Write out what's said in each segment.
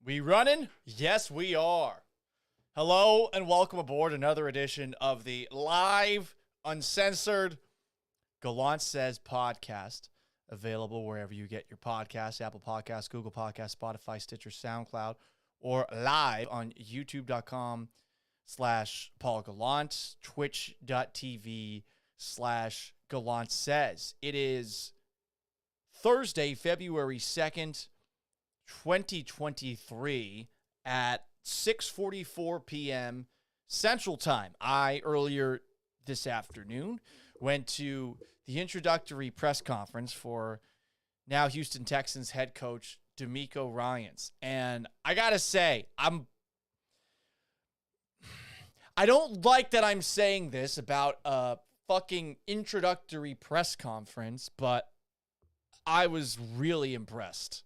We running? Yes, we are. Hello and welcome aboard another edition of the live, uncensored Gallant Says podcast, available wherever you get your podcasts, Apple Podcasts, Google Podcasts, Spotify, Stitcher, SoundCloud, or live on youtube.com/Paul Gallant, twitch.tv/Gallant Says. It is Thursday, February 2nd, 2023 at 6:44 p.m. Central Time. I, earlier this afternoon, went to the introductory press conference for now Houston Texans head coach DeMeco Ryans. And I got to say, I don't like that I'm saying this about a fucking introductory press conference, but I was really impressed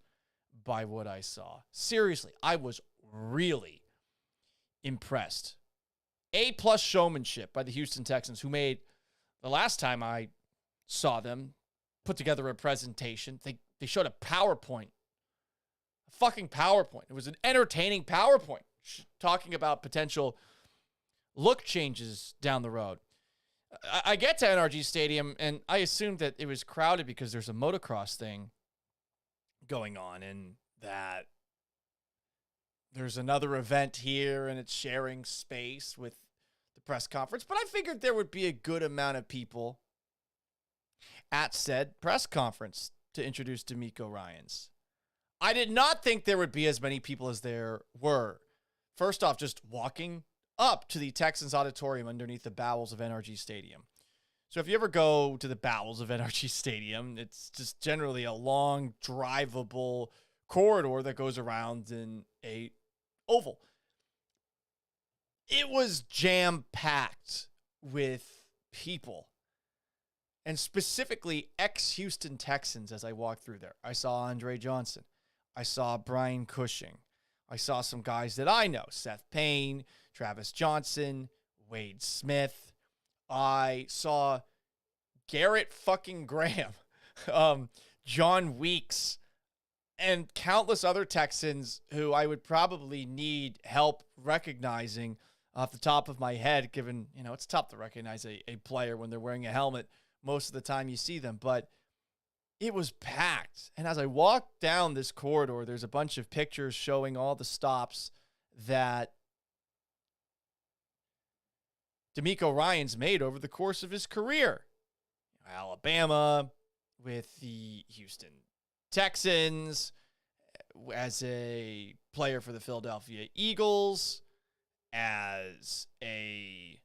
by what I saw. Seriously, I was really impressed. A+ showmanship by the Houston Texans, who made, the last time I saw them, put together a presentation. They showed a PowerPoint. A fucking PowerPoint. It was an entertaining PowerPoint talking about potential look changes down the road. I get to NRG Stadium, and I assumed that it was crowded because there's a motocross thing going on, and that there's another event here, and it's sharing space with the press conference. But I figured there would be a good amount of people at said press conference to introduce DeMeco Ryans. I did not think there would be as many people as there were. First off, just walking up to the Texans auditorium underneath the bowels of NRG Stadium. So if you ever go to the bowels of NRG Stadium, it's just generally a long, drivable corridor that goes around in a oval. It was jam-packed with people, and specifically ex-Houston Texans as I walked through there. I saw Andre Johnson. I saw Brian Cushing. I saw some guys that I know, Seth Payne, Travis Johnson, Wade Smith. I saw Garrett fucking Graham, John Weeks, and countless other Texans who I would probably need help recognizing off the top of my head, given, it's tough to recognize a player when they're wearing a helmet most of the time you see them. But it was packed. And as I walked down this corridor, there's a bunch of pictures showing all the stops that DeMeco Ryans made over the course of his career. Alabama, with the Houston Texans, as a player for the Philadelphia Eagles, as a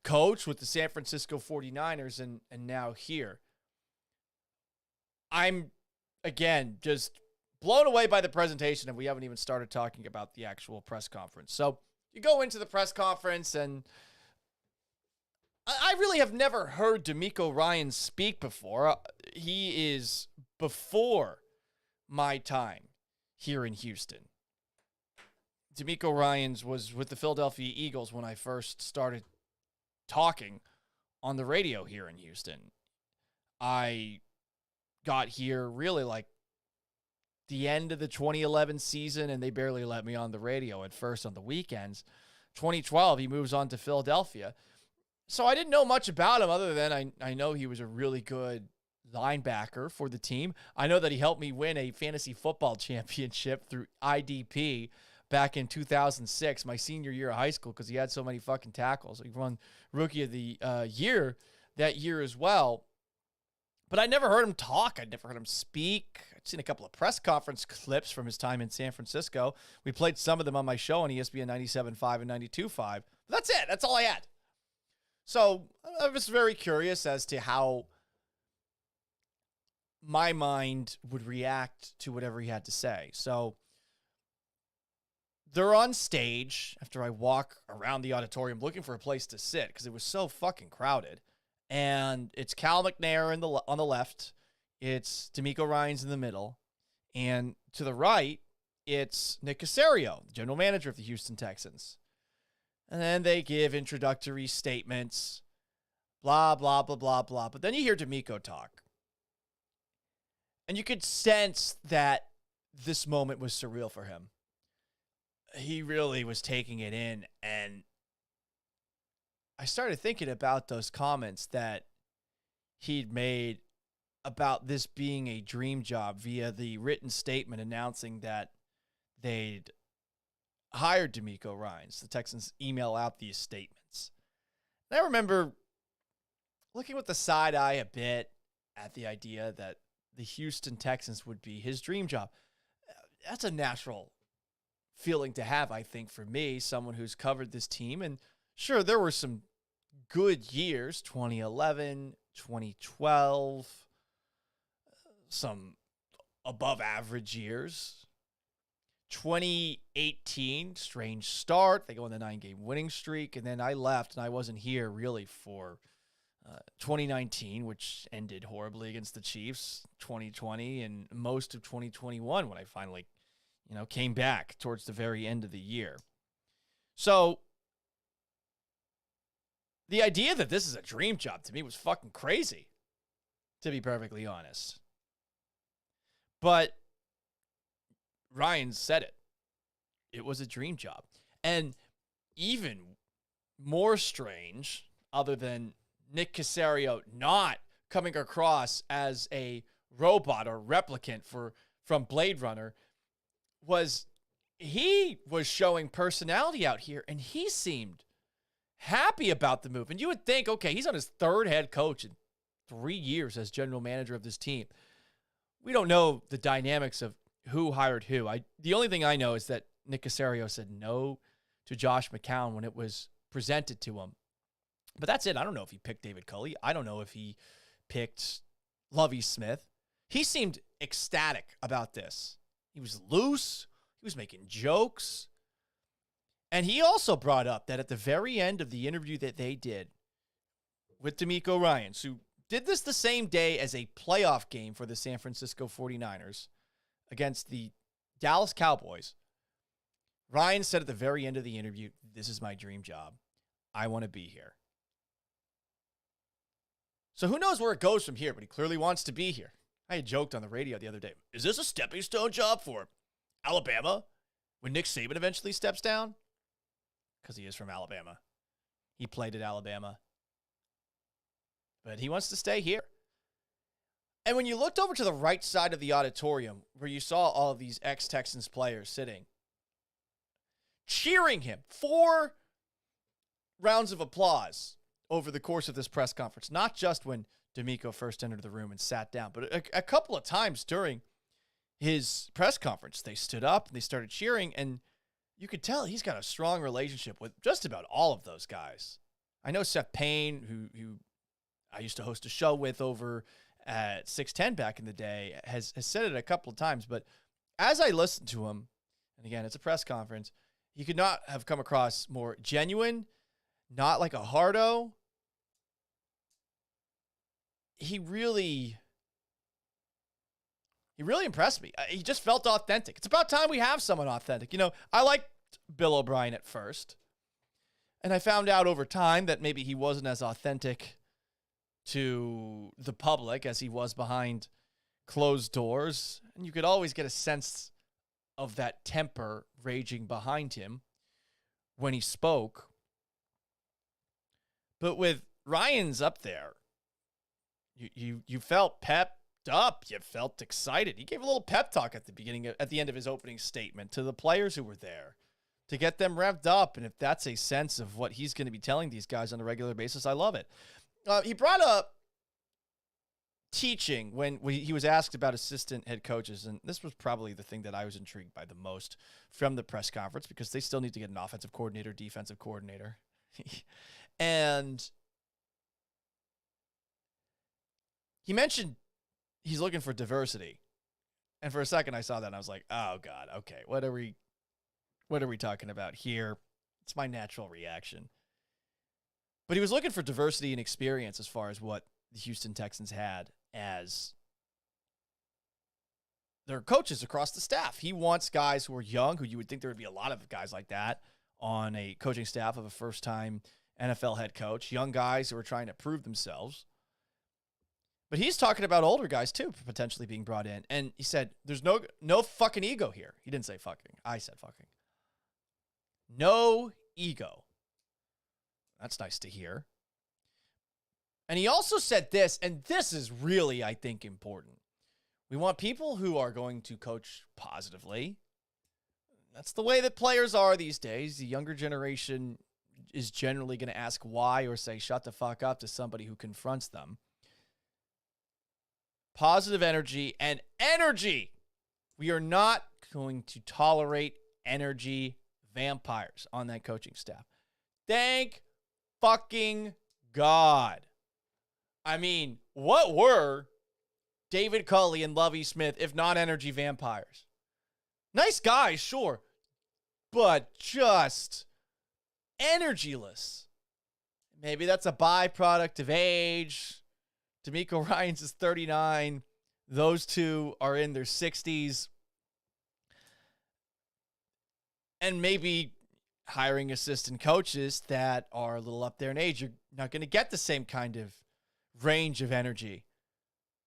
coach with the San Francisco 49ers, and now here. I'm, again, just blown away by the presentation, and we haven't even started talking about the actual press conference. So you go into the press conference, and I really have never heard DeMeco Ryans speak before. He is before my time here in Houston. DeMeco Ryans was with the Philadelphia Eagles when I first started talking on the radio here in Houston. I got here really like the end of the 2011 season, and they barely let me on the radio at first on the weekends. 2012, he moves on to Philadelphia. So I didn't know much about him other than I know he was a really good linebacker for the team. I know that he helped me win a fantasy football championship through IDP back in 2006, my senior year of high school, because he had so many fucking tackles. He won Rookie of the Year that year as well. But I never heard him talk. I'd never heard him speak. I'd seen a couple of press conference clips from his time in San Francisco. We played some of them on my show on ESPN 97.5 and 92.5. But that's it. That's all I had. So I was very curious as to how my mind would react to whatever he had to say. So they're on stage after I walk around the auditorium looking for a place to sit because it was so fucking crowded. And it's Cal McNair on the left. It's DeMeco Ryans in the middle. And to the right, it's Nick Caserio, the general manager of the Houston Texans. And then they give introductory statements, blah, blah, blah, blah, blah. But then you hear DeMeco talk. And you could sense that this moment was surreal for him. He really was taking it in, and I started thinking about those comments that he'd made about this being a dream job via the written statement announcing that they'd hired DeMeco Ryans. The Texans email out these statements. And I remember looking with the side eye a bit at the idea that the Houston Texans would be his dream job. That's a natural feeling to have, I think, for me, someone who's covered this team. And sure, there were some good years, 2011, 2012, some above average years. 2018, strange start. They go on the 9-game winning streak. And then I left, and I wasn't here really for 2019, which ended horribly against the Chiefs, 2020, and most of 2021 when I finally, came back towards the very end of the year. So the idea that this is a dream job to me was fucking crazy, to be perfectly honest. But Ryan said it. It was a dream job. And even more strange, other than Nick Caserio not coming across as a robot or replicant from Blade Runner, was he was showing personality out here, and he seemed happy about the move. And you would think, okay, he's on his third head coach in 3 years as general manager of this team. We don't know the dynamics of who hired who. The only thing I know is that Nick Caserio said no to Josh McCown when it was presented to him. But that's it. I don't know if he picked David Culley. I don't know if he picked Lovie Smith. He seemed ecstatic about this. He was loose. He was making jokes. And he also brought up that at the very end of the interview that they did with DeMeco Ryans, who did this the same day as a playoff game for the San Francisco 49ers against the Dallas Cowboys, Ryan said at the very end of the interview, "This is my dream job. I want to be here." So who knows where it goes from here, but he clearly wants to be here. I had joked on the radio the other day, is this a stepping stone job for Alabama when Nick Saban eventually steps down? Because he is from Alabama. He played at Alabama. But he wants to stay here. And when you looked over to the right side of the auditorium, where you saw all of these ex-Texans players sitting, cheering him, 4 rounds of applause over the course of this press conference, not just when DeMeco first entered the room and sat down, but a couple of times during his press conference, they stood up and they started cheering, and you could tell he's got a strong relationship with just about all of those guys. I know Seth Payne, who I used to host a show with over at 610 back in the day, has said it a couple of times, but as I listened to him, and again, it's a press conference, he could not have come across more genuine, not like a hardo. He really impressed me. He just felt authentic. It's about time we have someone authentic. I liked Bill O'Brien at first, and I found out over time that maybe he wasn't as authentic to the public as he was behind closed doors. And you could always get a sense of that temper raging behind him when he spoke. But with Ryans up there, you felt pepped up. You felt excited. He gave a little pep talk at the end of his opening statement to the players who were there to get them revved up. And if that's a sense of what he's going to be telling these guys on a regular basis, I love it. He brought up teaching when he was asked about assistant head coaches. And this was probably the thing that I was intrigued by the most from the press conference, because they still need to get an offensive coordinator, defensive coordinator. And he mentioned he's looking for diversity. And for a second I saw that and I was like, oh God, okay, what are we talking about here? It's my natural reaction. But he was looking for diversity and experience as far as what the Houston Texans had as their coaches across the staff. He wants guys who are young, who you would think there would be a lot of guys like that on a coaching staff of a first-time NFL head coach, young guys who are trying to prove themselves. But he's talking about older guys too, potentially being brought in. And he said, there's no fucking ego here. He didn't say fucking. I said fucking. No ego. That's nice to hear. And he also said this, and this is really, I think, important. We want people who are going to coach positively. That's the way that players are these days. The younger generation is generally going to ask why or say shut the fuck up to somebody who confronts them. Positive energy and energy. We are not going to tolerate energy vampires on that coaching staff. Thank fucking God. I mean, what were David Culley and Lovie Smith if not energy vampires? Nice guys, sure, but just energyless. Maybe that's a byproduct of age. DeMeco Ryans is 39. Those two are in their 60s. And maybe hiring assistant coaches that are a little up there in age, you're not going to get the same kind of range of energy.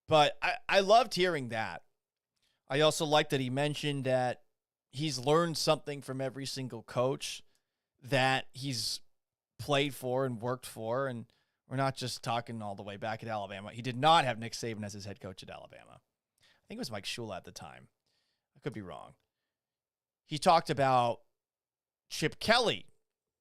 But I loved hearing that. I also like that he mentioned that he's learned something from every single coach that he's played for and worked for. And we're not just talking all the way back at Alabama. He did not have Nick Saban as his head coach at Alabama. I think it was Mike Shula at the time. I could be wrong. He talked about Chip Kelly,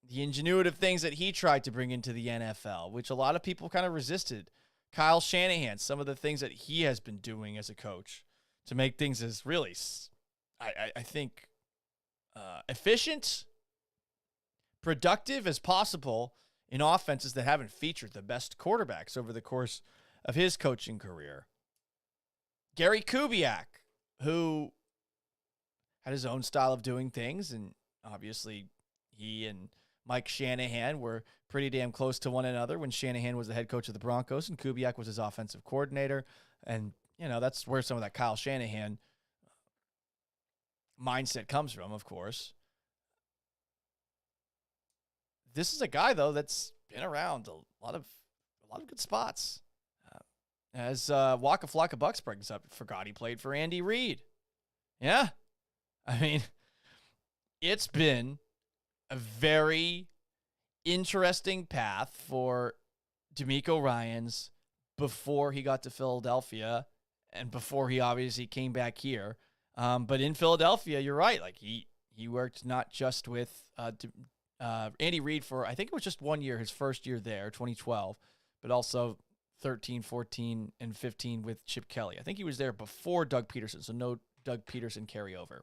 the ingenuitive things that he tried to bring into the NFL, which a lot of people kind of resisted. Kyle Shanahan, some of the things that he has been doing as a coach to make things as really, I think, efficient, productive as possible in offenses that haven't featured the best quarterbacks over the course of his coaching career. Gary Kubiak, who had his own style of doing things, and obviously he and Mike Shanahan were pretty damn close to one another when Shanahan was the head coach of the Broncos and Kubiak was his offensive coordinator. And, you know, that's where some of that Kyle Shanahan mindset comes from, of course. This is a guy, though, that's been around a lot of good spots. As Waka Flocka Bucks brings up, forgot he played for Andy Reid. Yeah. I mean, it's been a very interesting path for DeMeco Ryans before he got to Philadelphia and before he obviously came back here. But in Philadelphia, you're right. Like he worked not just with Andy Reid for, I think it was just 1 year, his first year there, 2012, but also 13, 14, and 15 with Chip Kelly. I think he was there before Doug Peterson, so no Doug Peterson carryover.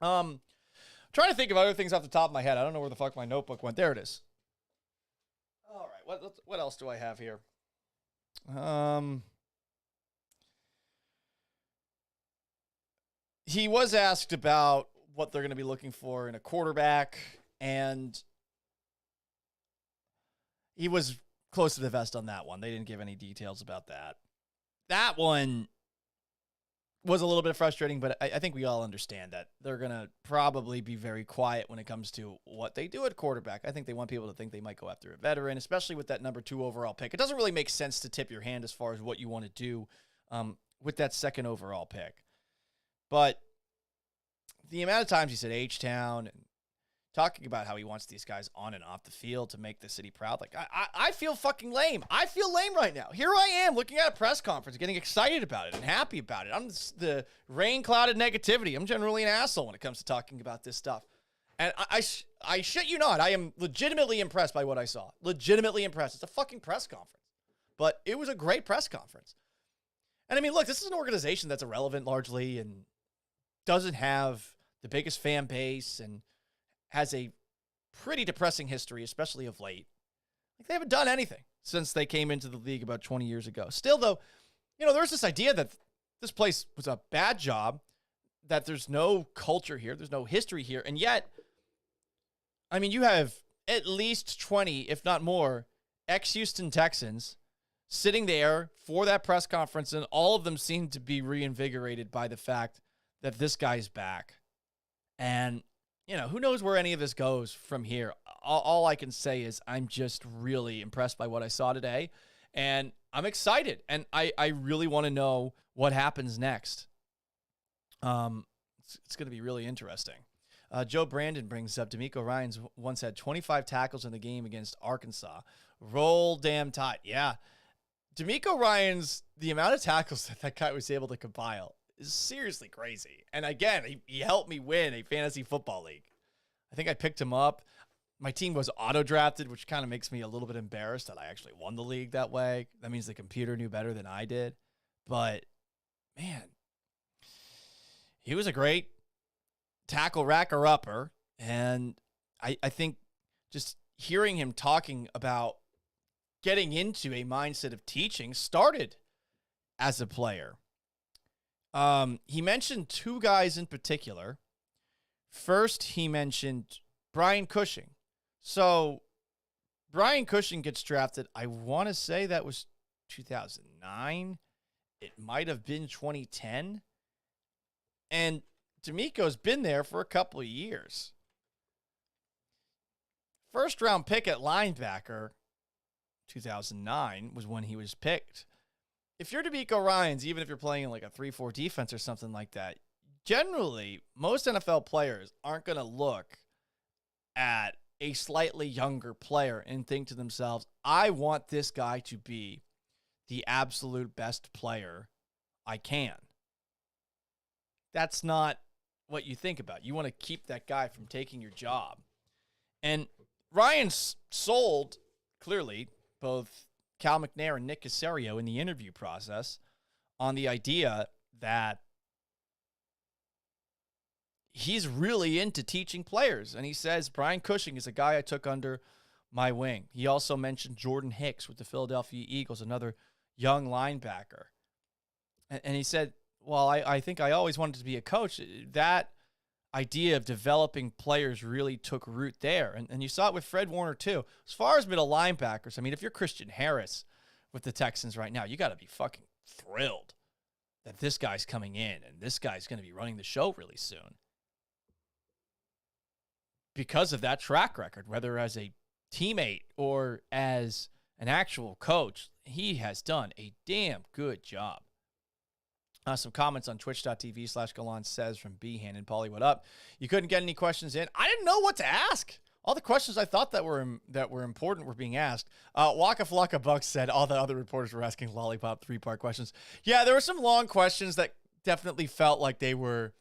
Trying to think of other things off the top of my head. I don't know where the fuck my notebook went. There it is. All right, what else do I have here? He was asked about what they're going to be looking for in a quarterback, and he was close to the vest on that one. They didn't give any details about that. That one was a little bit frustrating, but I think we all understand that they're going to probably be very quiet when it comes to what they do at quarterback. I think they want people to think they might go after a veteran, especially with that number 2 overall pick. It doesn't really make sense to tip your hand as far as what you want to do with that 2nd overall pick. But the amount of times he said H-Town and talking about how he wants these guys on and off the field to make the city proud. Like, I feel fucking lame. I feel lame right now. Here I am looking at a press conference, getting excited about it and happy about it. I'm the rain-clouded negativity. I'm generally an asshole when it comes to talking about this stuff. And I shit you not, I am legitimately impressed by what I saw. Legitimately impressed. It's a fucking press conference. But it was a great press conference. And I mean, look, this is an organization that's irrelevant largely and doesn't have the biggest fan base and has a pretty depressing history, especially of late. Like, they haven't done anything since they came into the league about 20 years ago. Still, though, you know, there's this idea that this place was a bad job, that there's no culture here, there's no history here, and yet, I mean, you have at least 20, if not more, ex-Houston Texans sitting there for that press conference, and all of them seem to be reinvigorated by the fact that this guy's back. And you know, who knows where any of this goes from here. All I can say is I'm just really impressed by what I saw today. And I'm excited, and I really want to know what happens next. It's going to be really interesting. Joe Brandon brings up DeMeco Ryans once had 25 tackles in the game against Arkansas. Roll damn tide. Yeah. DeMeco Ryans, the amount of tackles that guy was able to compile is seriously crazy. And again, he helped me win a fantasy football league. I think I picked him up. My team was auto-drafted, which kind of makes me a little bit embarrassed that I actually won the league that way. That means the computer knew better than I did. But, man, he was a great tackle racker-upper. And I think just hearing him talking about getting into a mindset of teaching started as a player. He mentioned two guys in particular. First, he mentioned Brian Cushing. So, Brian Cushing gets drafted. I want to say that was 2009. It might have been 2010. And DeMeco's been there for a couple of years. First round pick at linebacker, 2009, was when he was picked. If you're DeMeco Ryans, even if you're playing in like a 3-4 defense or something like that, generally, most NFL players aren't going to look at a slightly younger player and think to themselves, I want this guy to be the absolute best player I can. That's not what you think about. You want to keep that guy from taking your job. And Ryans sold, clearly, both Cal McNair and Nick Caserio in the interview process on the idea that he's really into teaching players. And he says, Brian Cushing is a guy I took under my wing. He also mentioned Jordan Hicks with the Philadelphia Eagles, another young linebacker. And he said, well, I think I always wanted to be a coach. That idea of developing players really took root there. And you saw it with Fred Warner, too. As far as middle linebackers, I mean, if you're Christian Harris with the Texans right now, you got to be fucking thrilled that this guy's coming in and this guy's going to be running the show really soon. Because of that track record, whether as a teammate or as an actual coach, he has done a damn good job. Some comments on twitch.tv/Galan says from Behan and Paulie, what up? You couldn't get any questions in. I didn't know what to ask. All the questions I thought that were important were being asked. Waka Flocka Buck said all the other reporters were asking lollipop 3-part questions. Yeah, there were some long questions that definitely felt like they were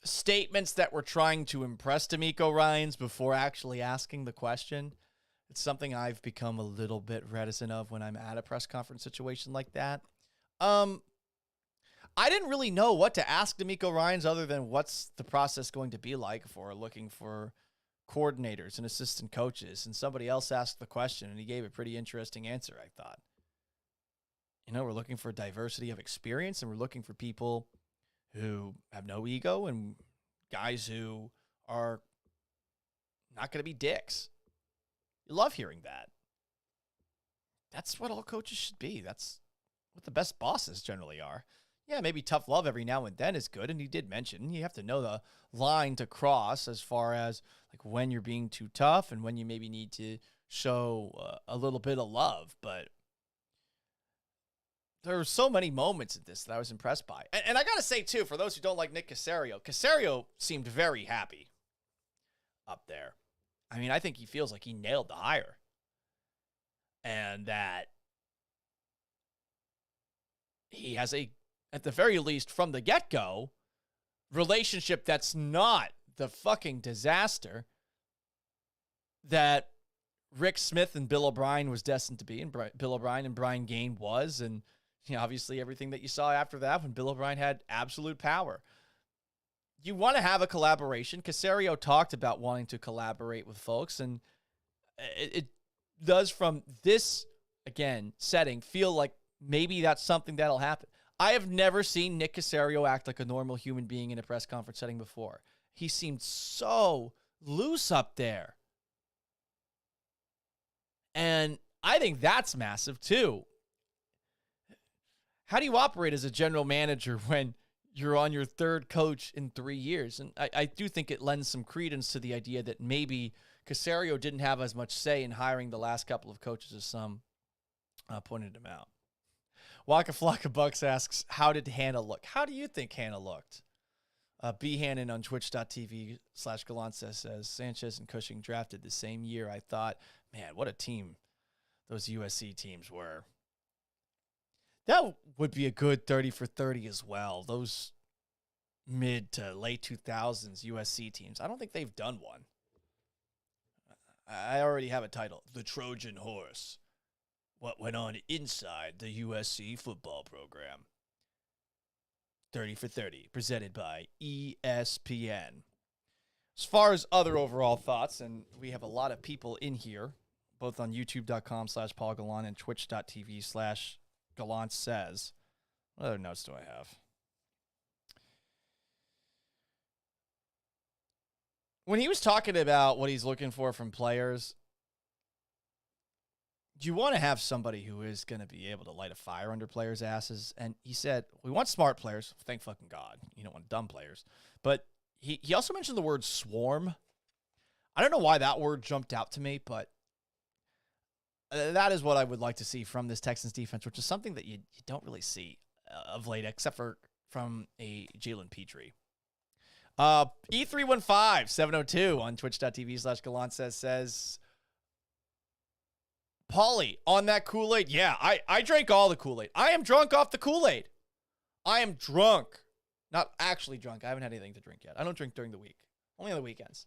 statements that were trying to impress DeMeco Ryans before actually asking the question. It's something I've become a little bit reticent of when I'm at a press conference situation like that. I didn't really know what to ask DeMeco Ryans other than what's the process going to be like for looking for coordinators and assistant coaches. And somebody else asked the question, and he gave a pretty interesting answer, I thought. You know, we're looking for diversity of experience, and we're looking for people who have no ego and guys who are not going to be dicks. You love hearing that. That's what all coaches should be. That's what the best bosses generally are. Yeah, maybe tough love every now and then is good. And he did mention you have to know the line to cross as far as like when you're being too tough and when you maybe need to show a little bit of love. But there were so many moments in this that I was impressed by. And I got to say, too, for those who don't like Nick Caserio seemed very happy up there. I mean, I think he feels like he nailed the hire. And that he has a, at the very least, from the get-go, relationship that's not the fucking disaster that Rick Smith and Bill O'Brien was destined to be, and Bill O'Brien and Brian Gaine was, and you know, obviously everything that you saw after that when Bill O'Brien had absolute power. You want to have a collaboration. Caserio talked about wanting to collaborate with folks, and it does, from this, again, setting, feel like maybe that's something that'll happen. I have never seen Nick Caserio act like a normal human being in a press conference setting before. He seemed so loose up there. And I think that's massive, too. How do you operate as a general manager when you're on your third coach in 3 years? And I do think it lends some credence to the idea that maybe Caserio didn't have as much say in hiring the last couple of coaches as some Pointed him out. Waka Flocka Bucks asks, how did Hannah look? How do you think Hannah looked? B. Hannon on twitch.tv/Gallant says, Sanchez and Cushing drafted the same year. I thought, man, what a team those USC teams were. That would be a good 30 for 30 as well. Those mid to late 2000s USC teams. I don't think they've done one. I already have a title, The Trojan Horse. What went on inside the USC football program. 30 for 30, presented by ESPN. As far as other overall thoughts, and we have a lot of people in here, both on youtube.com/Paul Gallant and twitch.tv/Gallant says. What other notes do I have? When he was talking about what he's looking for from players, you want to have somebody who is going to be able to light a fire under players' asses. And he said, we want smart players. Thank fucking God. You don't want dumb players. But he also mentioned the word swarm. I don't know why that word jumped out to me, but that is what I would like to see from this Texans defense, which is something that you don't really see of late, except for from a Jalen Petrie. E315-702 on twitch.tv/Gallant says, Paulie, on that Kool-Aid, yeah, I drank all the Kool-Aid. I am drunk off the Kool-Aid. I am drunk. Not actually drunk. I haven't had anything to drink yet. I don't drink during the week. Only on the weekends.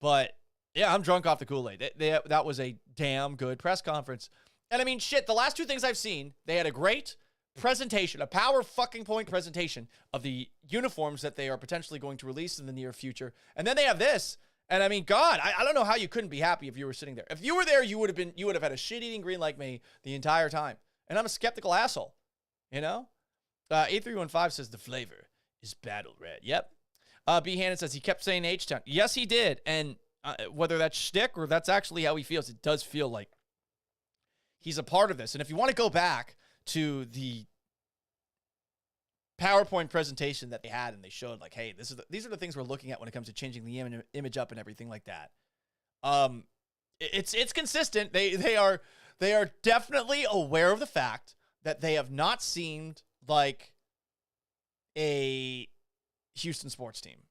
But, yeah, I'm drunk off the Kool-Aid. That was a damn good press conference. And, I mean, shit, the last two things I've seen, they had a great presentation, a power fucking point presentation of the uniforms that they are potentially going to release in the near future. And then they have this. And I mean, God, I don't know how you couldn't be happy if you were sitting there. If you were there, you would have had a shit-eating green like me the entire time. And I'm a skeptical asshole, you know? A315 says the flavor is battle red. Yep. B. Hannon says he kept saying H-Town. Yes, he did. And whether that's shtick or that's actually how he feels, it does feel like he's a part of this. And if you want to go back to the PowerPoint presentation that they had, and they showed like, hey, these are the things we're looking at when it comes to changing the image up and everything like that. It's consistent. They are definitely aware of the fact that they have not seemed like a Houston sports team.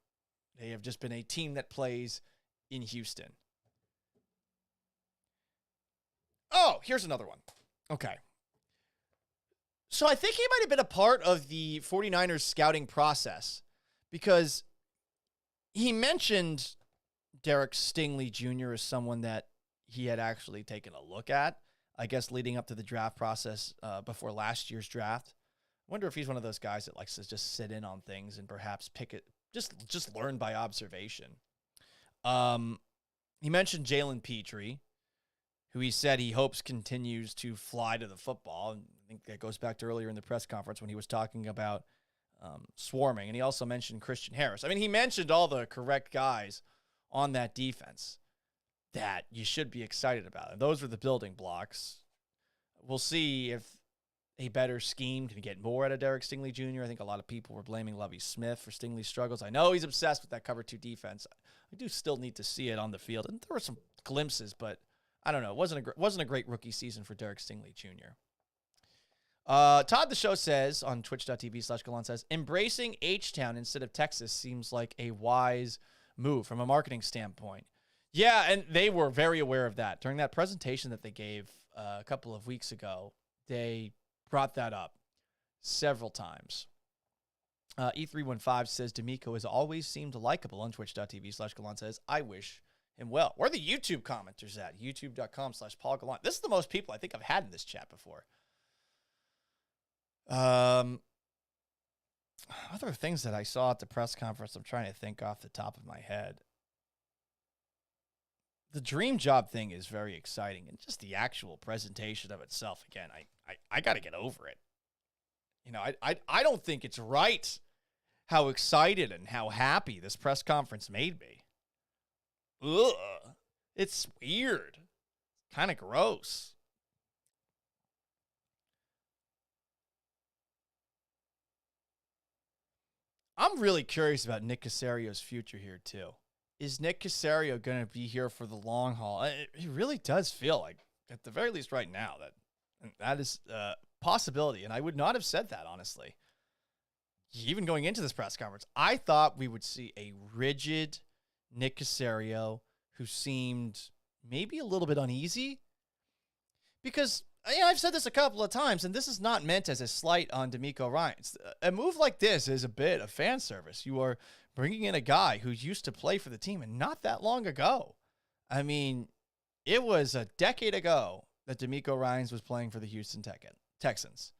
They have just been a team that plays in Houston. Oh, here's another one. Okay. So I think he might have been a part of the 49ers scouting process because he mentioned Derek Stingley Jr. as someone that he had actually taken a look at, I guess, leading up to the draft process before last year's draft. I wonder if he's one of those guys that likes to just sit in on things and perhaps pick it, just learn by observation. He mentioned Jalen Petrie, who he said he hopes continues to fly to the football. And I think that goes back to earlier in the press conference when he was talking about swarming. And he also mentioned Christian Harris. I mean, he mentioned all the correct guys on that defense that you should be excited about. And those are the building blocks. We'll see if a better scheme can get more out of Derek Stingley Jr. I think a lot of people were blaming Lovie Smith for Stingley's struggles. I know he's obsessed with that cover 2 defense. I do still need to see it on the field. And there were some glimpses, but I don't know. It wasn't a great rookie season for Derek Stingley Jr. Todd the Show says on twitch.tv/Gallant says, embracing H-Town instead of Texas seems like a wise move from a marketing standpoint. Yeah, and they were very aware of that. During that presentation that they gave a couple of weeks ago, they brought that up several times. E315 says, DeMeco has always seemed likable on twitch.tv/Gallant says, I wish him well. Where are the YouTube commenters at? YouTube.com/Paul Gallant. This is the most people I think I've had in this chat before. Other things that I saw at the press conference, I'm trying to think off the top of my head. The dream job thing is very exciting, and just the actual presentation of itself, again, I got to get over it. You know, I don't think it's right how excited and how happy this press conference made me. Ugh. It's weird. Kind of gross. I'm really curious about Nick Casario's future here, too. Is Nick Casario going to be here for the long haul? It really does feel like, at the very least right now, that And that is a possibility. And I would not have said that, honestly. Even going into this press conference, I thought we would see a rigid Nick Caserio who seemed maybe a little bit uneasy. Because I've said this a couple of times, and this is not meant as a slight on DeMeco Ryans. A move like this is a bit of fan service. You are bringing in a guy who used to play for the team and not that long ago. I mean, it was a decade ago that DeMeco Ryans was playing for the Houston Texans.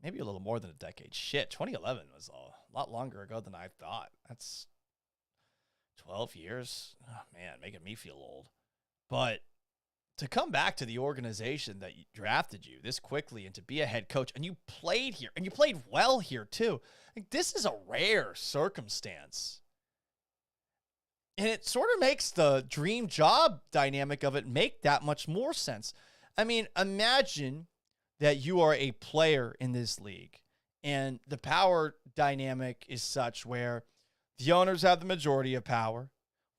Maybe a little more than a decade. Shit, 2011 was a lot longer ago than I thought. That's 12 years. Oh, man, making me feel old. But to come back to the organization that drafted you this quickly and to be a head coach, and you played here, and you played well here too. Like, this is a rare circumstance. And it sort of makes the dream job dynamic of it make that much more sense. I mean, imagine that you are a player in this league and the power dynamic is such where the owners have the majority of power.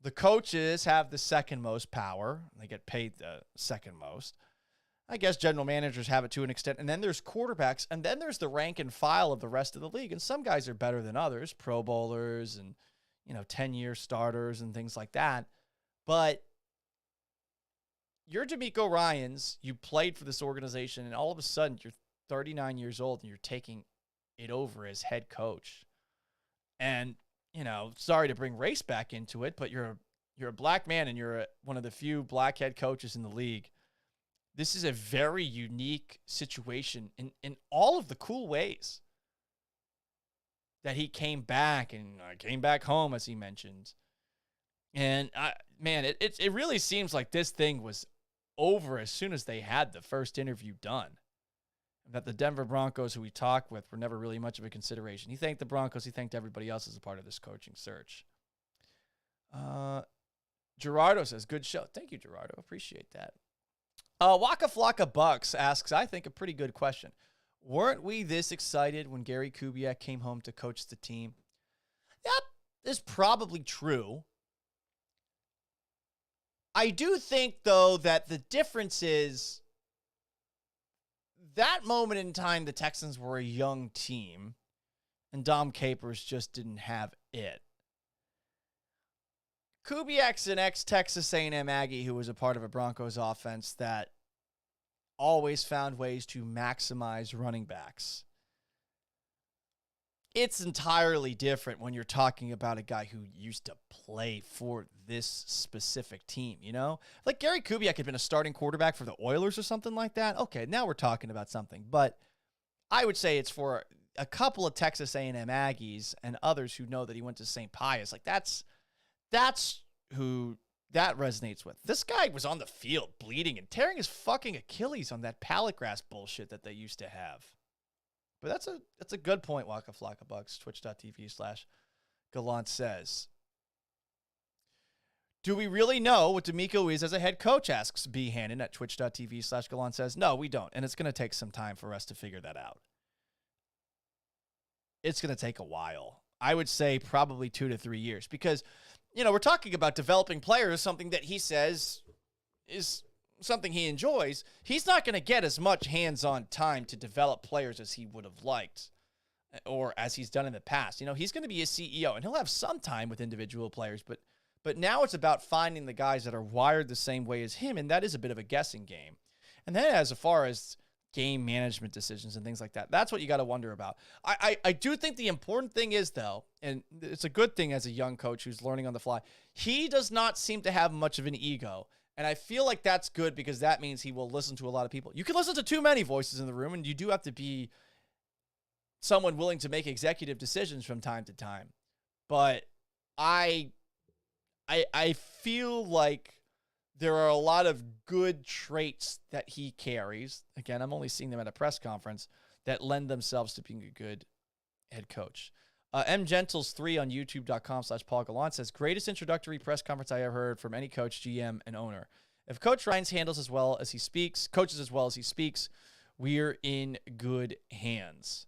The coaches have the second most power. They get paid the second most. I guess general managers have it to an extent. And then there's quarterbacks. And then there's the rank and file of the rest of the league. And some guys are better than others, Pro Bowlers and, 10-year starters and things like that. But you're DeMeco Ryans. You played for this organization. And all of a sudden, you're 39 years old and you're taking it over as head coach. And sorry to bring race back into it, but you're a black man and you're one of the few black head coaches in the league. This is a very unique situation in all of the cool ways that he came back and came back home, as he mentioned. And it really seems like this thing was over as soon as they had the first interview done. That the Denver Broncos, who we talked with, were never really much of a consideration. He thanked the Broncos. He thanked everybody else as a part of this coaching search. Gerardo says, good show. Thank you, Gerardo. Appreciate that. Waka Flocka Bucks asks, I think, a pretty good question. Weren't we this excited when Gary Kubiak came home to coach the team? That is probably true. I do think, though, that the difference is that moment in time, the Texans were a young team, and Dom Capers just didn't have it. Kubiak's an ex-Texas A&M Aggie who was a part of a Broncos offense that always found ways to maximize running backs. It's entirely different when you're talking about a guy who used to play for this specific team, Like Gary Kubiak had been a starting quarterback for the Oilers or something like that. Okay, now we're talking about something. But I would say it's for a couple of Texas A&M Aggies and others who know that he went to St. Pius. Like that's who that resonates with. This guy was on the field bleeding and tearing his fucking Achilles on that pallet grass bullshit that they used to have. But that's a good point, Waka Flocka Bucks, twitch.tv/Gallant says. Do we really know what DeMeco is as a head coach, asks B. Hannon at twitch.tv/Gallant says. No, we don't. And it's going to take some time for us to figure that out. It's going to take a while. I would say probably 2 to 3 years because, we're talking about developing players, something that he says is something he enjoys. He's not going to get as much hands-on time to develop players as he would have liked or as he's done in the past. He's going to be a CEO and he'll have some time with individual players, but now it's about finding the guys that are wired the same way as him, and that is a bit of a guessing game. And then as far as game management decisions and things like that, that's what you got to wonder about. I do think the important thing is, though, and it's a good thing as a young coach who's learning on the fly, he does not seem to have much of an ego. And I feel like that's good because that means he will listen to a lot of people. You can listen to too many voices in the room, and you do have to be someone willing to make executive decisions from time to time. But I feel like there are a lot of good traits that he carries. Again, I'm only seeing them at a press conference that lend themselves to being a good head coach. M Gentles 3 on youtube.com/Paul Gallant says, greatest introductory press conference I ever heard from any coach, GM, and owner. If Coach Ryans coaches as well as he speaks, we're in good hands.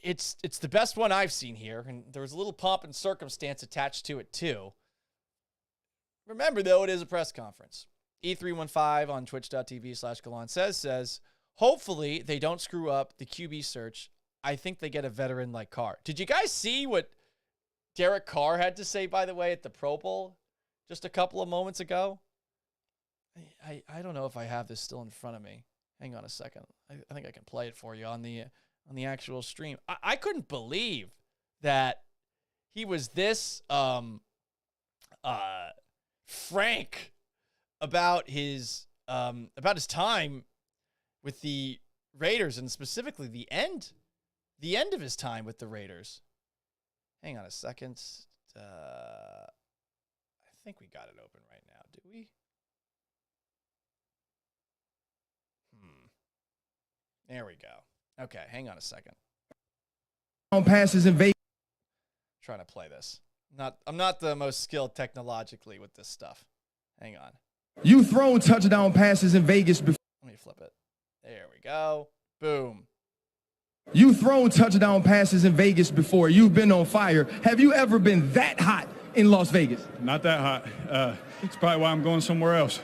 It's the best one I've seen here, and there was a little pomp and circumstance attached to it too. Remember, though, it is a press conference. E315 on twitch.tv/Gallant says, hopefully they don't screw up the QB search. I think they get a veteran like Carr. Did you guys see what Derek Carr had to say, by the way, at the Pro Bowl just a couple of moments ago? I don't know if I have this still in front of me. Hang on a second. I think I can play it for you on the actual stream. I couldn't believe that he was this frank about his time with the Raiders, and specifically the end of his time with the Raiders. Hang on a second. I think we got it open right now. Do we? There we go. Okay, hang on a second. On passes in Vegas. Trying to play this. I'm not the most skilled technologically with this stuff. Hang on. You thrown touchdown passes in Vegas before. Let me flip it. There we go. Boom. You thrown touchdown passes in Vegas before. You've been on fire. Have you ever been that hot in Las Vegas? Not that hot. It's probably why I'm going somewhere else.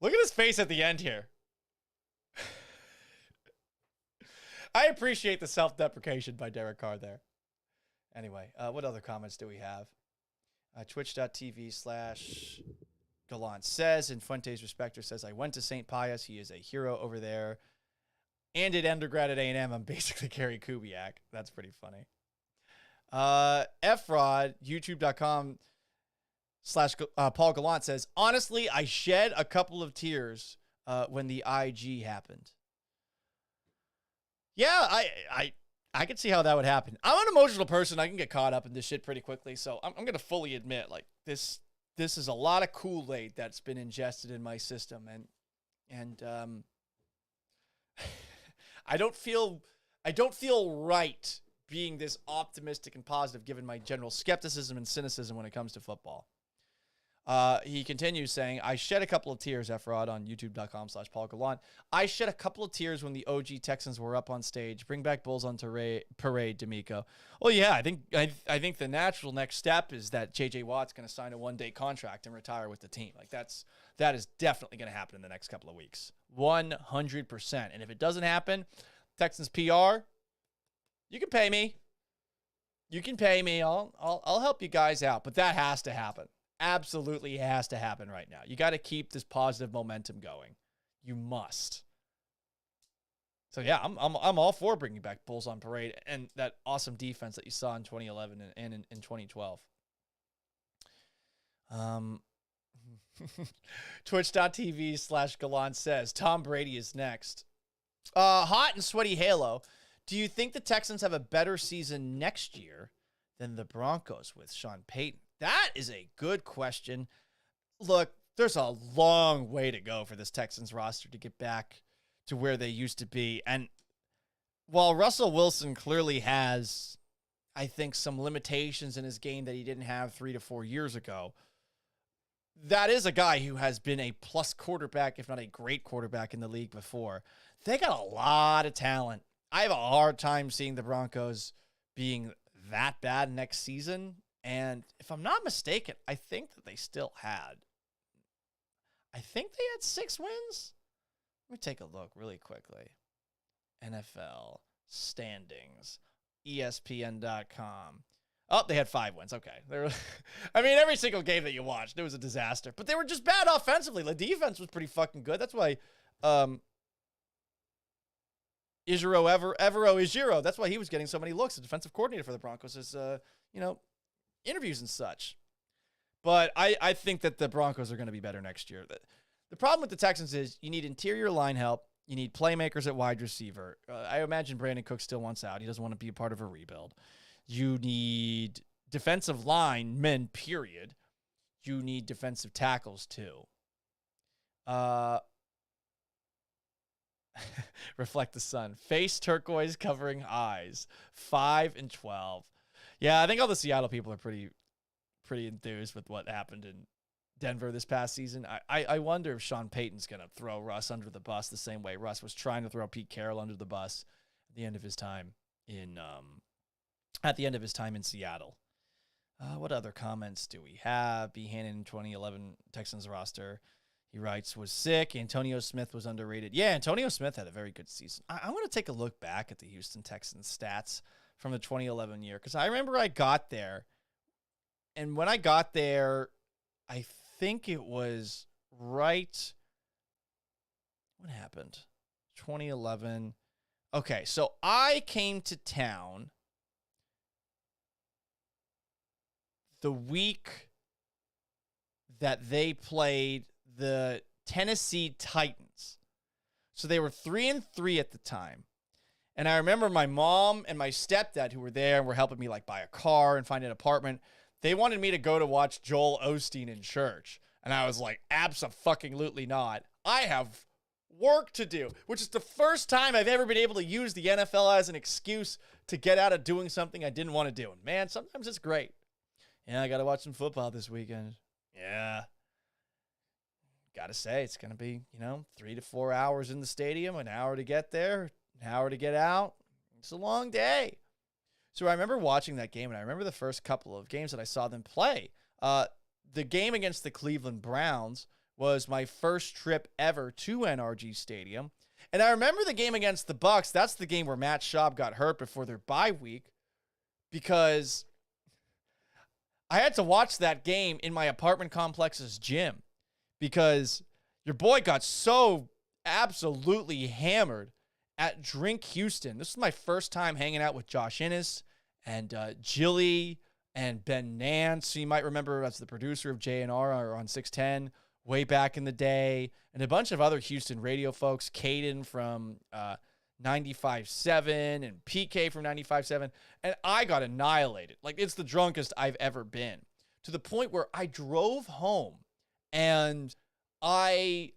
Look at his face at the end here. I appreciate the self-deprecation by Derek Carr there. Anyway, what other comments do we have? Twitch.tv/Gallant says, and Fuentes Respecter says, I went to St. Pius. He is a hero over there. And did undergrad at A&M. I'm basically Gary Kubiak. That's pretty funny. Efrod, youtube.com/Paul Gallant says, honestly, I shed a couple of tears when the IG happened. Yeah, I can see how that would happen. I'm an emotional person. I can get caught up in this shit pretty quickly. So I'm going to fully admit, like, this is a lot of Kool-Aid that's been ingested in my system. And I don't feel right being this optimistic and positive given my general skepticism and cynicism when it comes to football. He continues saying, I shed a couple of tears, Efrod, on youtube.com/Paul Gallant. I shed a couple of tears when the OG Texans were up on stage. Bring back Bulls on parade, DeMeco. Well, yeah, I think the natural next step is that J.J. Watt's going to sign a one-day contract and retire with the team. Like, that is definitely going to happen in the next couple of weeks. 100%. And if it doesn't happen, Texans PR, you can pay me. You can pay me. I'll help you guys out. But that has to happen. Absolutely has to happen right now. You got to keep this positive momentum going. You must. So yeah, I'm all for bringing back Bulls on parade and that awesome defense that you saw in 2011 and in 2012. Twitch.tv/Gallant says Tom Brady is next. Hot and sweaty Halo. Do you think the Texans have a better season next year than the Broncos with Sean Payton? That is a good question. Look, there's a long way to go for this Texans roster to get back to where they used to be. And while Russell Wilson clearly has, I think, some limitations in his game that he didn't have 3 to 4 years ago, that is a guy who has been a plus quarterback, if not a great quarterback in the league before. They got a lot of talent. I have a hard time seeing the Broncos being that bad next season. And if I'm not mistaken, I think that they had 6 wins. Let me take a look really quickly. NFL standings, ESPN.com. Oh, they had 5 wins. Okay. Every single game that you watched, it was a disaster. But they were just bad offensively. The defense was pretty fucking good. That's why Ejiro, that's why he was getting so many looks. The defensive coordinator for the Broncos is, interviews and such. But I think that the Broncos are going to be better next year. The problem with the Texans is you need interior line help. You need playmakers at wide receiver. I imagine Brandon Cook still wants out. He doesn't want to be a part of a rebuild. You need defensive linemen, period. You need defensive tackles, too. Reflect the sun. Face turquoise covering eyes. 5-12. Yeah, I think all the Seattle people are pretty enthused with what happened in Denver this past season. I wonder if Sean Payton's going to throw Russ under the bus the same way Russ was trying to throw Pete Carroll under the bus at the end of his time in Seattle. What other comments do we have? B. Hannon, 2011 Texans roster. He writes, was sick. Antonio Smith was underrated. Yeah, Antonio Smith had a very good season. I'm going to take a look back at the Houston Texans stats from the 2011 year, because I remember I got there, and when I got there, I think it was right. What happened? 2011. Okay, so I came to town the week that they played the Tennessee Titans. So they were 3-3 at the time. And I remember my mom and my stepdad, who were there and were helping me like buy a car and find an apartment, they wanted me to go to watch Joel Osteen in church. And I was like, abso-fucking-lutely not. I have work to do, which is the first time I've ever been able to use the NFL as an excuse to get out of doing something I didn't want to do. And man, sometimes it's great. Yeah, I got to watch some football this weekend. Yeah. Got to say, it's going to be, 3 to 4 hours in the stadium, an hour to get there, an hour to get out. It's a long day. So I remember watching that game, and I remember the first couple of games that I saw them play. The game against the Cleveland Browns was my first trip ever to NRG Stadium. And I remember the game against the Bucs. That's the game where Matt Schaub got hurt before their bye week, because I had to watch that game in my apartment complex's gym, because your boy got so absolutely hammered at Drink Houston. This was my first time hanging out with Josh Innes and Jilly and Ben Nance, who you might remember as the producer of JNR on 610 way back in the day, and a bunch of other Houston radio folks, Caden from 95.7 and PK from 95.7, and I got annihilated. Like, it's the drunkest I've ever been, to the point where I drove home, and I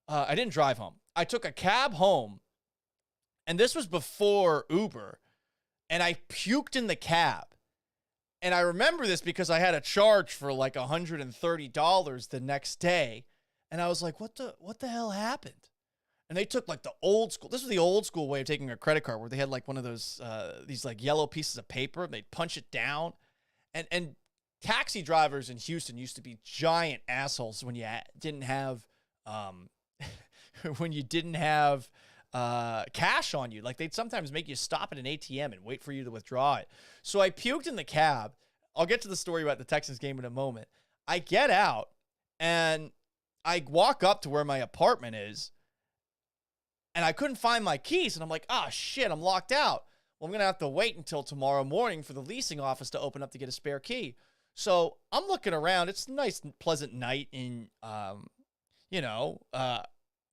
didn't drive home. I took a cab home, and this was before Uber, and I puked in the cab. And I remember this because I had a charge for like $130 the next day, and I was like, what the hell happened? And they took like the old school. This was the old school way of taking a credit card, where they had like one of those these like yellow pieces of paper, and they'd punch it down. And taxi drivers in Houston used to be giant assholes when you didn't have cash on you. Like, they'd sometimes make you stop at an ATM and wait for you to withdraw it. So I puked in the cab. I'll get to the story about the Texans game in a moment. I get out and I walk up to where my apartment is, and I couldn't find my keys. And I'm like, oh shit, I'm locked out. Well, I'm going to have to wait until tomorrow morning for the leasing office to open up to get a spare key. So I'm looking around. It's a nice, pleasant night in,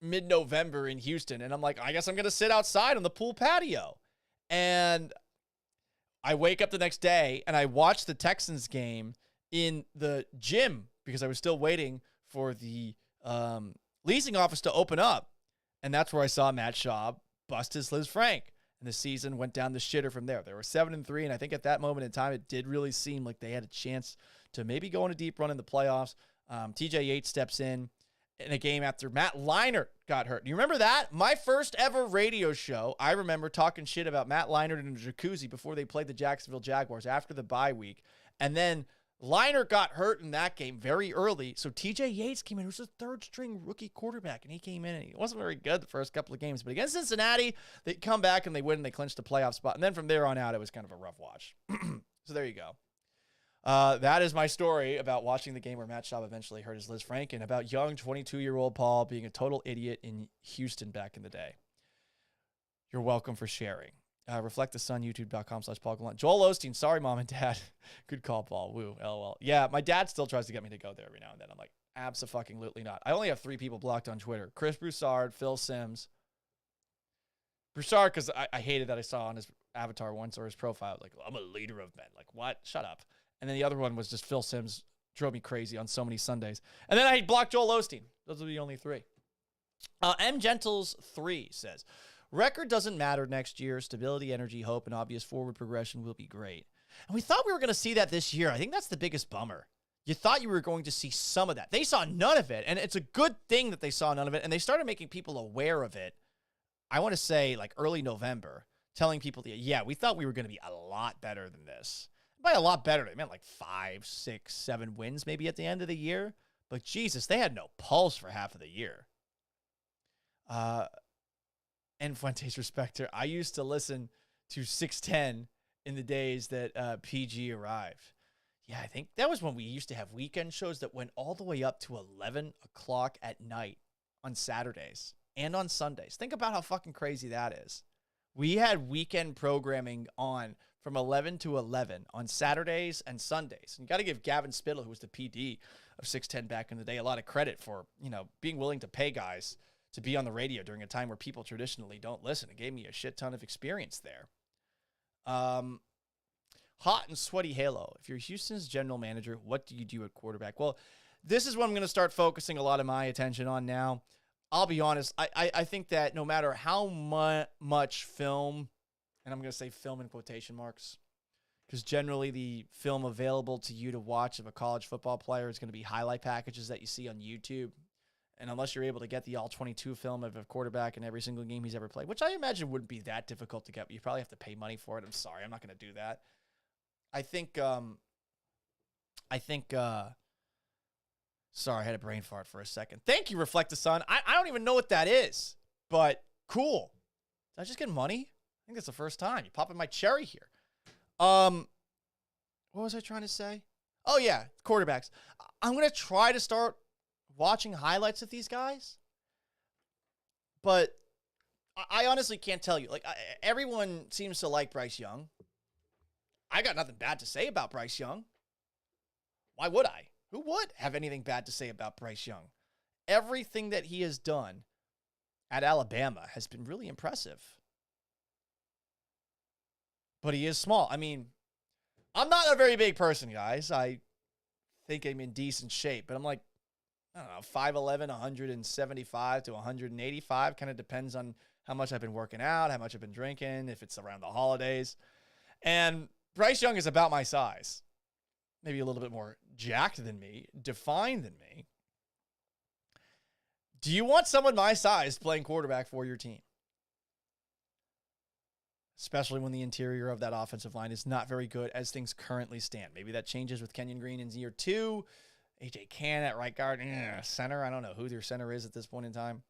mid-November in Houston. And I'm like, I guess I'm going to sit outside on the pool patio. And I wake up the next day and I watch the Texans game in the gym, because I was still waiting for the leasing office to open up. And that's where I saw Matt Schaub bust his Liz Frank. And the season went down the shitter from there. They were 7-3, and I think at that moment in time, it did really seem like they had a chance to maybe go on a deep run in the playoffs. TJ Yates steps in a game after Matt Leinart got hurt. Do you remember that? My first ever radio show, I remember talking shit about Matt Leinart in a jacuzzi before they played the Jacksonville Jaguars after the bye week. And then Leinart got hurt in that game very early, so TJ Yates came in, who's a third-string rookie quarterback, and he came in, and he wasn't very good the first couple of games. But against Cincinnati, they come back, and they win, and they clinched the playoff spot. And then from there on out, it was kind of a rough watch. So there you go. That is my story about watching the game where Matt Schaub eventually hurt his Liz Frank, and about young 22-year-old Paul being a total idiot in Houston back in the day. You're welcome for sharing. Reflect the Sun, youtube.com/Paul Gallant. Joel Osteen, sorry, Mom and Dad. Good call, Paul. Woo, LOL. Yeah, my dad still tries to get me to go there every now and then. I'm like, abso-fucking-lutely not. I only have 3 people blocked on Twitter. Chris Broussard, Phil Sims. Broussard, because I hated that I saw on his avatar once, or his profile, like, I'm a leader of men. Like, what? Shut up. And then the other one was just Phil Sims. Drove me crazy on so many Sundays. And then I blocked Joel Osteen. Those are the only 3. M. Gentles 3 says, record doesn't matter next year. Stability, energy, hope, and obvious forward progression will be great. And we thought we were going to see that this year. I think that's the biggest bummer. You thought you were going to see some of that. They saw none of it, and it's a good thing that they saw none of it, and they started making people aware of it, I want to say, like, early November, telling people, yeah, we thought we were going to be a lot better than this. By a lot better. They meant like 5, 6, 7 wins maybe at the end of the year. But Jesus, they had no pulse for half of the year. And Fuentes Respecter, I used to listen to 610 in the days that PG arrived. Yeah, I think that was when we used to have weekend shows that went all the way up to 11 o'clock at night on Saturdays and on Sundays. Think about how fucking crazy that is. We had weekend programming on from 11 to 11 on Saturdays and Sundays. And you got to give Gavin Spittle, who was the PD of 610 back in the day, a lot of credit for, being willing to pay guys to be on the radio during a time where people traditionally don't listen. It gave me a shit ton of experience there. Hot and Sweaty Halo. If you're Houston's general manager, what do you do at quarterback? Well, this is what I'm going to start focusing a lot of my attention on now. I'll be honest. I think that no matter how much film, and I'm going to say film in quotation marks, because generally the film available to you to watch of a college football player is going to be highlight packages that you see on YouTube. And unless you're able to get the all-22 film of a quarterback in every single game he's ever played, which I imagine wouldn't be that difficult to get, but you probably have to pay money for it. I'm sorry, I'm not going to do that. I think, sorry, I had a brain fart for a second. Thank you, Reflect the Sun. I don't even know what that is, but cool. Did I just get money? I think that's the first time. You popping my cherry here. What was I trying to say? Oh, yeah, quarterbacks. I'm going to try to start watching highlights of these guys, but I honestly can't tell you. Like, everyone seems to like Bryce Young. I got nothing bad to say about Bryce Young. Why would I? Who would have anything bad to say about Bryce Young? Everything that he has done at Alabama has been really impressive. But he is small. I mean, I'm not a very big person, guys. I think I'm in decent shape, but I'm like, I don't know, 5'11", 175 to 185. Kind of depends on how much I've been working out, how much I've been drinking, if it's around the holidays. And Bryce Young is about my size. Maybe a little bit more jacked than me, defined than me. Do you want someone my size playing quarterback for your team? Especially when the interior of that offensive line is not very good as things currently stand. Maybe that changes with Kenyon Green in year 2. A.J. Cann at right guard. Center. I don't know who their center is at this point in time.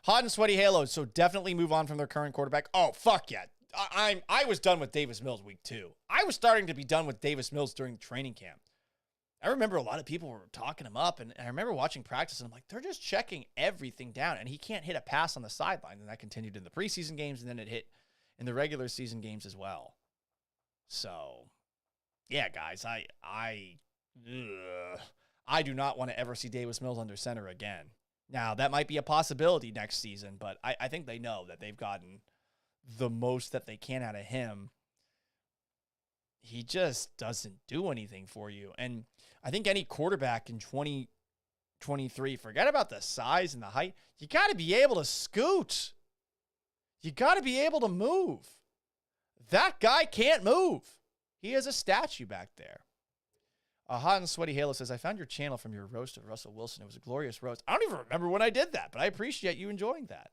Hot and Sweaty Halos. So definitely move on from their current quarterback. Oh, fuck yeah. I was done with Davis Mills week 2. I was starting to be done with Davis Mills during training camp. I remember a lot of people were talking him up, and I remember watching practice, and I'm like, they're just checking everything down, and he can't hit a pass on the sideline. And that continued in the preseason games, and then it hit in the regular season games as well. So, yeah, guys, I do not want to ever see Davis Mills under center again. Now, that might be a possibility next season, but I think they know that they've gotten the most that they can out of him. He just doesn't do anything for you. And I think any quarterback in 2023, forget about the size and the height, you got to be able to scoot. You got to be able to move. That guy can't move. He is a statue back there. Hot and Sweaty Halo says, I found your channel from your roast of Russell Wilson. It was a glorious roast. I don't even remember when I did that, but I appreciate you enjoying that.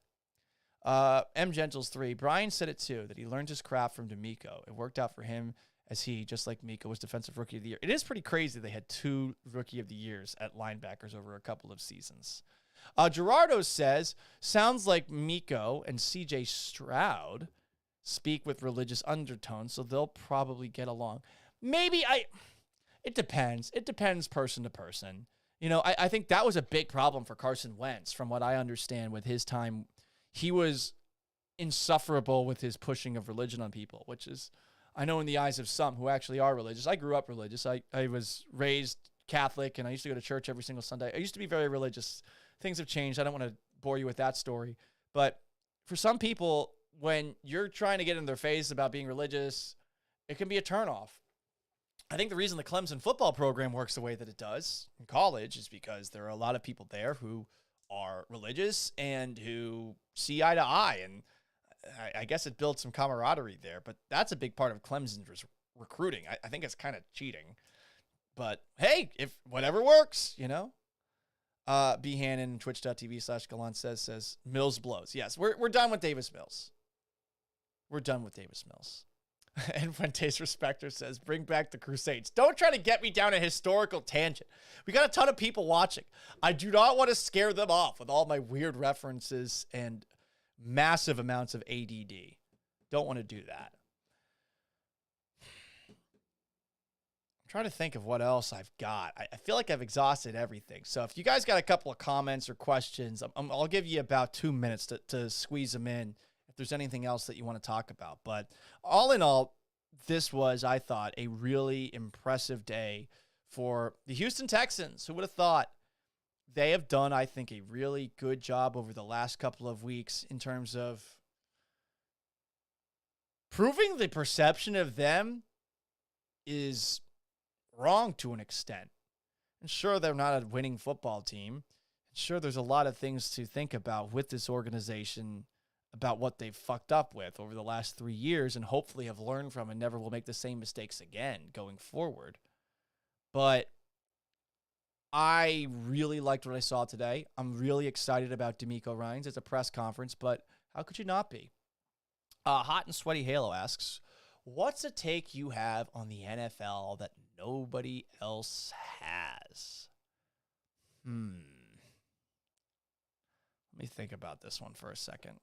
M. Gentles 3. Brian said it too, that he learned his craft from DeMeco. It worked out for him as he, just like Miko, was Defensive Rookie of the Year. It is pretty crazy they had 2 Rookie of the Years at linebackers over a couple of seasons. Gerardo says, sounds like Miko and CJ Stroud speak with religious undertones, so they'll probably get along. Maybe it depends. It depends person to person. You know, I think that was a big problem for Carson Wentz, from what I understand with his time. He was insufferable with his pushing of religion on people, which is, I know in the eyes of some who actually are religious. I grew up religious. I was raised Catholic, and I used to go to church every single Sunday. I used to be very religious. Things have changed. I don't want to bore you with that story. But for some people, when you're trying to get in their face about being religious, it can be a turnoff. I think the reason the Clemson football program works the way that it does in college is because there are a lot of people there who are religious and who see eye to eye. And I guess it builds some camaraderie there, but that's a big part of Clemson's recruiting. I think it's kind of cheating, but hey, if whatever works, you know. B. Hannon, twitch.tv/Gallant says Mills blows. Yes, we're done with Davis Mills. We're done with Davis Mills. And Fuentes Respecter says, bring back the Crusades. Don't try to get me down a historical tangent. We got a ton of people watching. I do not want to scare them off with all my weird references and massive amounts of ADD. Don't want to do that. I'm trying to think of what else I've got. I feel like I've exhausted everything. So if you guys got a couple of comments or questions, I'll give you about 2 minutes to squeeze them in if there's anything else that you want to talk about. But all in all, this was, I thought, a really impressive day for the Houston Texans. Who would have thought? They have done, I think, a really good job over the last couple of weeks in terms of proving the perception of them is wrong to an extent. And sure, they're not a winning football team. Sure, there's a lot of things to think about with this organization about what they've fucked up with over the last 3 years and hopefully have learned from and never will make the same mistakes again going forward. But I really liked what I saw today. I'm really excited about DeMeco Ryans. It's a press conference, but how could you not be? Hot and Sweaty Halo asks, what's a take you have on the NFL that nobody else has? Let me think about this one for a second.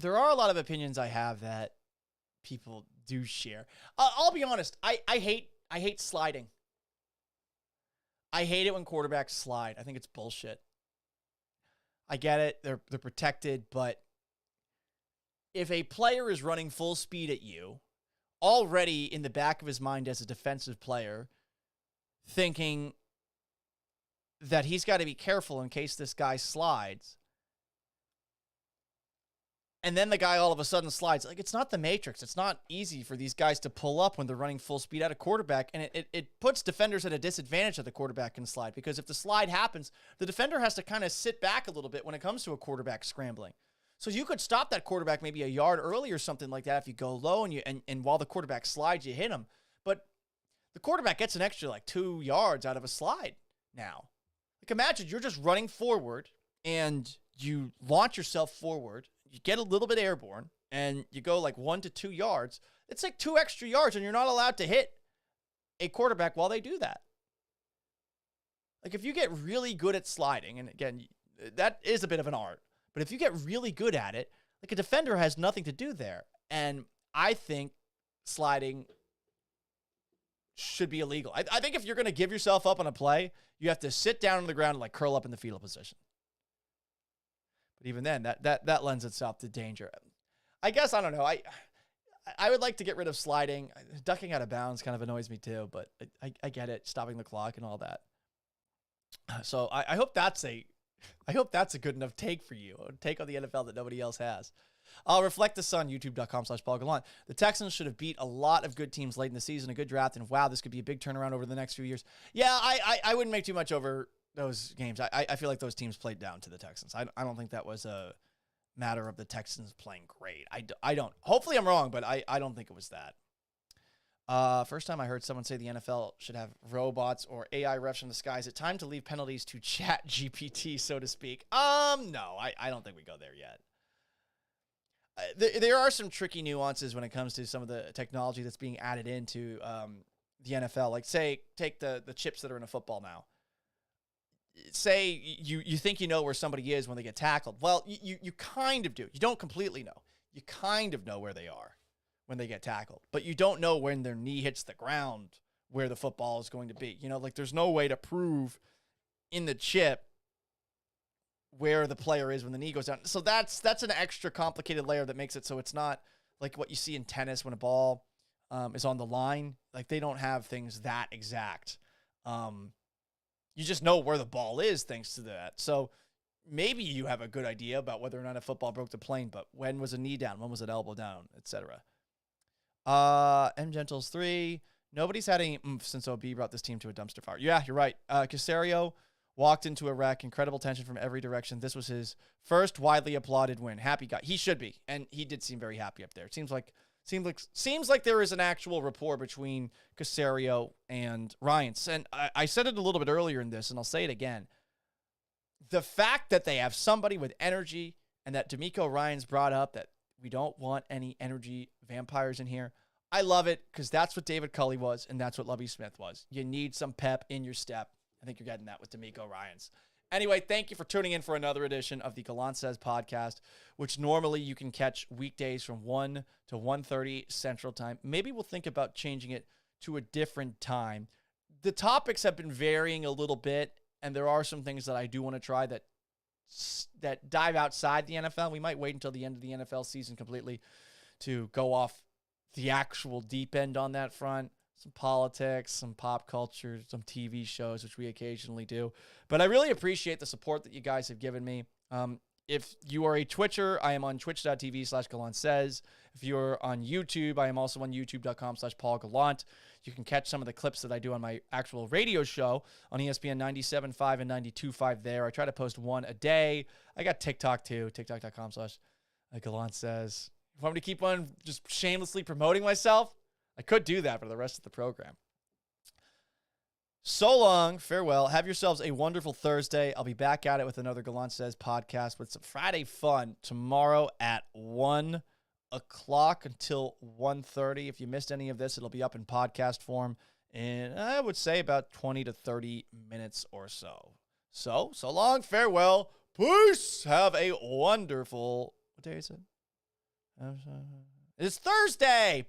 There are a lot of opinions I have that people do share. I'll be honest. I hate sliding. I hate it when quarterbacks slide. I think it's bullshit. I get it. They're protected, but if a player is running full speed at you, already in the back of his mind as a defensive player, thinking that he's got to be careful in case this guy slides, and then the guy all of a sudden slides. Like, it's not the Matrix. It's not easy for these guys to pull up when they're running full speed at a quarterback, and it puts defenders at a disadvantage that the quarterback can slide, because if the slide happens, the defender has to kind of sit back a little bit when it comes to a quarterback scrambling. So you could stop that quarterback maybe a yard early or something like that if you go low and while the quarterback slides, you hit him. But the quarterback gets an extra like 2 yards out of a slide now. Like, imagine you're just running forward and you launch yourself forward. You get a little bit airborne, and you go like 1 to 2 yards. It's like 2 extra yards, and you're not allowed to hit a quarterback while they do that. Like, if you get really good at sliding, and again, that is a bit of an art, but if you get really good at it, like, a defender has nothing to do there. And I think sliding should be illegal. I think if you're going to give yourself up on a play, you have to sit down on the ground and like curl up in the fetal position. But even then, that lends itself to danger. I guess, I don't know. I would like to get rid of sliding. Ducking out of bounds kind of annoys me too, but I get it. Stopping the clock and all that. So I hope that's a good enough take for you. A take on the NFL that nobody else has. I'll reflect this on youtube.com/Paul Gallant. The Texans should have beat a lot of good teams late in the season, a good draft, and wow, this could be a big turnaround over the next few years. Yeah, I wouldn't make too much over those games. I feel like those teams played down to the Texans. I don't think that was a matter of the Texans playing great. I don't. Hopefully I'm wrong, but I don't think it was that. First time I heard someone say the NFL should have robots or AI refs from the sky. Is it time to leave penalties to Chat GPT, so to speak? No, I don't think we go there yet. There are some tricky nuances when it comes to some of the technology that's being added into the NFL. Like, say, take the chips that are in a football now. Say you think you know where somebody is when they get tackled. Well, you kind of do. You don't completely know. You kind of know where they are when they get tackled, but you don't know when their knee hits the ground where the football is going to be. You know, like, there's no way to prove in the chip where the player is when the knee goes down. So that's an extra complicated layer that makes it so it's not like what you see in tennis when a ball is on the line. Like, they don't have things that exact. You just know where the ball is thanks to that. So maybe you have a good idea about whether or not a football broke the plane, but when was a knee down? When was an elbow down, etc. M Gentles 3. Nobody's had any oomph since OB brought this team to a dumpster fire. Yeah, you're right. Caserio walked into a wreck. Incredible tension from every direction. This was his first widely applauded win. Happy guy. He should be, and he did seem very happy up there. It seems like there is an actual rapport between Caserio and Ryans. And I said it a little bit earlier in this, and I'll say it again. The fact that they have somebody with energy and that DeMeco Ryans brought up that We don't want any energy vampires in here. I love it because that's what David Culley was, and that's what Lovie Smith was. You need some pep in your step. I think you're getting that with DeMeco Ryans. Anyway, thank you for tuning in for another edition of the Gallant Says podcast, which normally you can catch weekdays from 1 to 1:30 Central Time. Maybe we'll think about changing it to a different time. The topics have been varying a little bit, and there are some things that I do want to try that dive outside the NFL. We might wait until the end of the NFL season completely to go off the actual deep end on that front. Some politics, some pop culture, some TV shows, which we occasionally do. But I really appreciate the support that you guys have given me. If you are a Twitcher, I am on twitch.tv/GallantSays. If you're on YouTube, I am also on youtube.com/PaulGallant. You can catch some of the clips that I do on my actual radio show on ESPN 97.5 and 92.5 there. I try to post one a day. I got TikTok too, tiktok.com/GallantSays. You want me to keep on just shamelessly promoting myself? I could do that for the rest of the program. So long. Farewell. Have yourselves a wonderful Thursday. I'll be back at it with another Gallant Says podcast with some Friday fun tomorrow at 1 o'clock until 1:30. If you missed any of this, it'll be up in podcast form in, I would say, about 20 to 30 minutes or so. So long. Farewell. Peace. Have a wonderful, what day is it? It's Thursday.